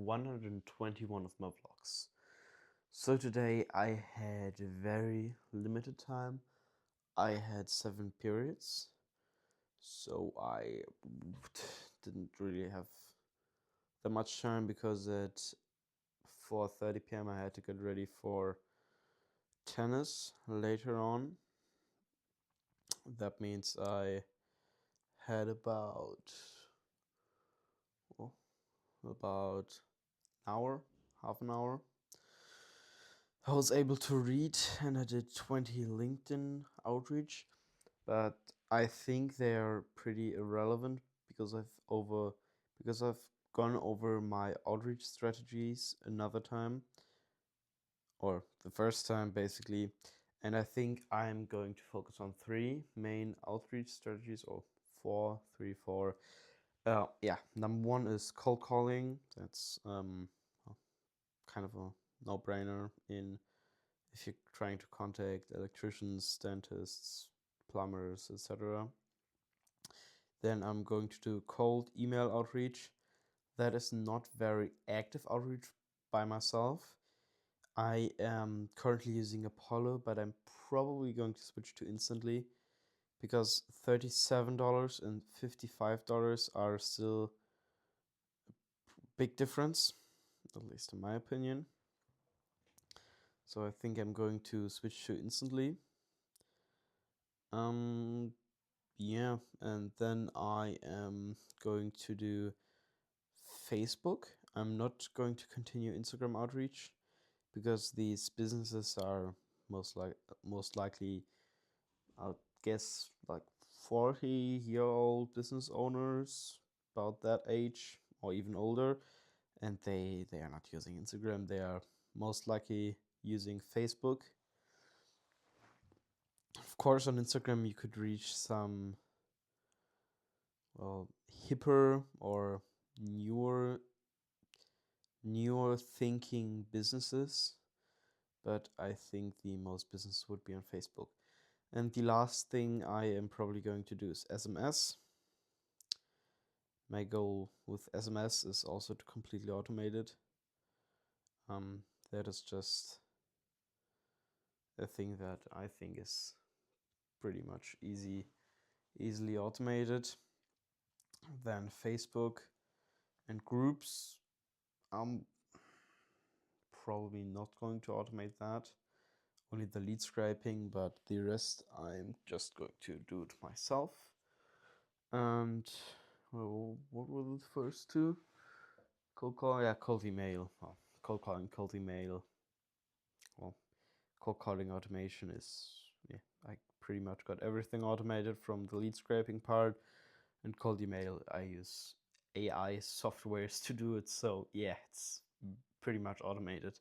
121 of my vlogs. So today I had very limited time. I had 7 periods, so I didn't really have that much time because at 4:30 p.m. I had to get ready for tennis later on. That means I had about an hour, half an hour. I was able to read and I did 20 LinkedIn outreach, but I think they are pretty irrelevant because I've gone over my outreach strategies another time, or the first time basically, and I think I'm going to focus on 3 main outreach strategies, or 4, 3, 4. Number 1 is cold calling. That's kind of a no-brainer in if you're trying to contact electricians, dentists, plumbers, etc. Then I'm going to do cold email outreach. That is not very active outreach by myself. I am currently using Apollo, but I'm probably going to switch to Instantly because $37 and $55 are still a big difference, at least in my opinion. So I think I'm going to switch to Instantly. Yeah, and then I am going to do Facebook. I'm not going to continue Instagram outreach because these businesses are most likely, I guess, like 40-year-old business owners, about that age or even older, and they are not using Instagram. They are most likely using Facebook. Of course, on Instagram you could reach some hipper or newer thinking businesses, but I think the most business would be on Facebook. And the last thing I am probably going to do is SMS. My goal with SMS is also to completely automate it. That is just a thing that I think is pretty much easily automated. Then Facebook and groups, I'm probably not going to automate that. Only the lead scraping, but the rest I'm just going to do it myself. And what were the first 2? Cold call, yeah, cold email. Cold calling, cold email. Well, cold calling automation is, yeah, I pretty much got everything automated from the lead scraping part. And cold email, I use AI softwares to do it. So yeah, it's pretty much automated.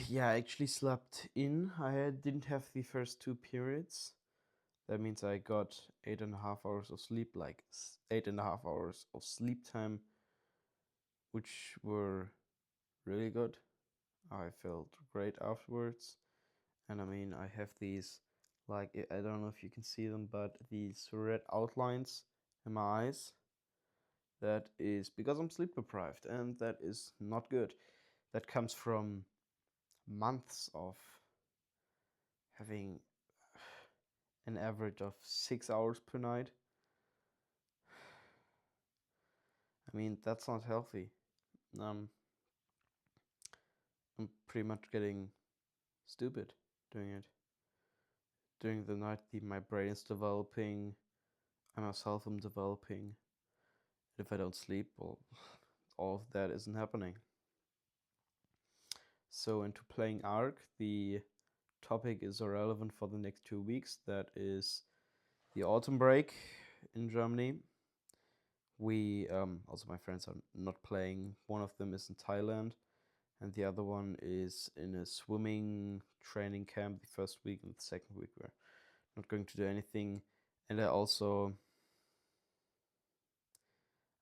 Yeah, I actually slept in. I didn't have the first 2 periods. That means I got 8.5 hours of sleep, like 8.5 hours of sleep time, which were really good. I felt great afterwards. And I mean, I have these, like, I don't know if you can see them, but these red outlines in my eyes. That is because I'm sleep deprived, and that is not good. That comes from months of having an average of 6 hours per night. I mean, that's not healthy. I'm pretty much getting stupid doing it. During the night, my brain is developing, I myself am developing. If I don't sleep, well, all of that isn't happening. So into playing Ark, the topic is irrelevant for the next 2 weeks. That is the autumn break in Germany. We also, my friends are not playing. One of them is in Thailand, and the other one is in a swimming training camp the first week, and the second week we're not going to do anything. And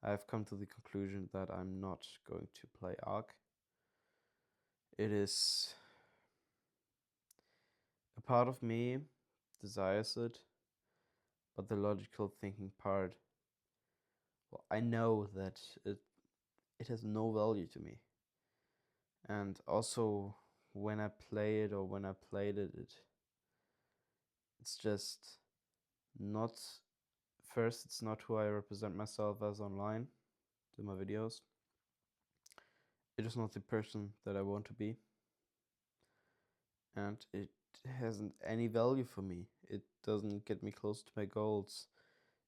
I've come to the conclusion that I'm not going to play Ark. It is a part of me desires it, but the logical thinking part, well, I know that it has no value to me. And also when I play it or when I played it, it's just not, first, it's not who I represent myself as online in my videos. It is not the person that I want to be. And it hasn't any value for me. It doesn't get me close to my goals.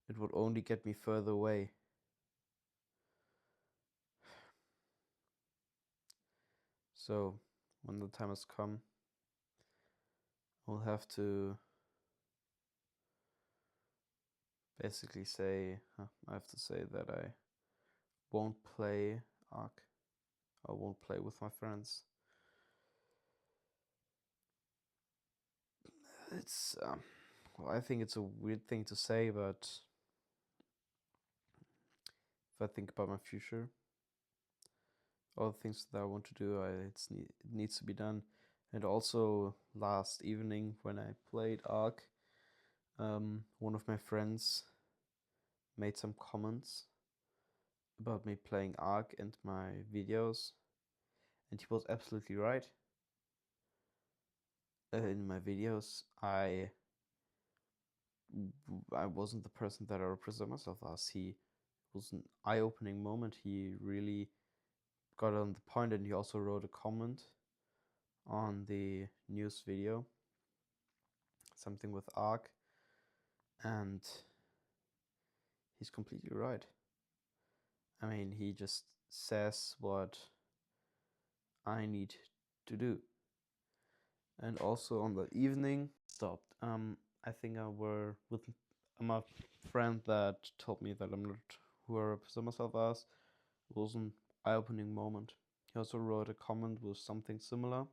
It would only get me further away. So when the time has come, I'll have to basically say, I have to say that I won't play Ark. I won't play with my friends. It's, well, I think it's a weird thing to say, but if I think about my future, all the things that I want to do, it needs to be done. And also last evening when I played Ark, one of my friends made some comments about me playing Ark and my videos, and he was absolutely right. In my videos, I wasn't the person that I represent myself as. He was an eye-opening moment. He really got on the point, and he also wrote a comment on the news video, something with Ark, and he's completely right. I mean, he just says what I need to do. And also on the evening, stopped. I think I were with my friend that told me that I'm not who I represent myself as. It was an eye-opening moment. He also wrote a comment with something similar,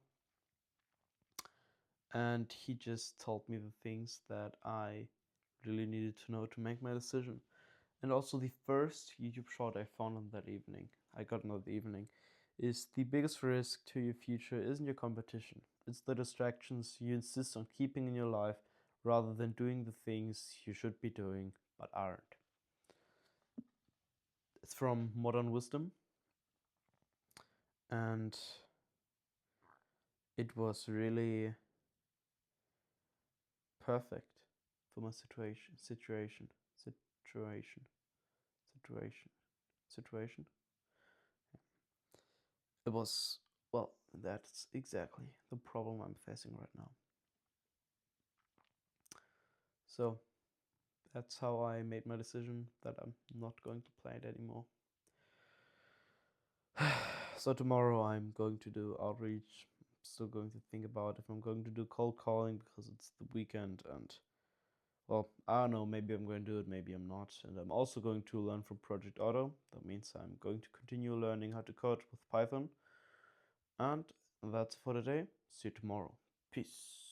and he just told me the things that I really needed to know to make my decision. And also the first YouTube short I found on that evening, I got on that evening, is the biggest risk to your future isn't your competition. It's the distractions you insist on keeping in your life rather than doing the things you should be doing but aren't. It's from Modern Wisdom, and it was really perfect for my situation. It was, well, that's exactly the problem I'm facing right now. So that's how I made my decision that I'm not going to play it anymore. So tomorrow I'm going to do outreach. I'm still going to think about if I'm going to do cold calling because it's the weekend, and well, I don't know, maybe I'm going to do it, maybe I'm not. And I'm also going to learn from Project Auto. That means I'm going to continue learning how to code with Python. And that's for today. See you tomorrow. Peace.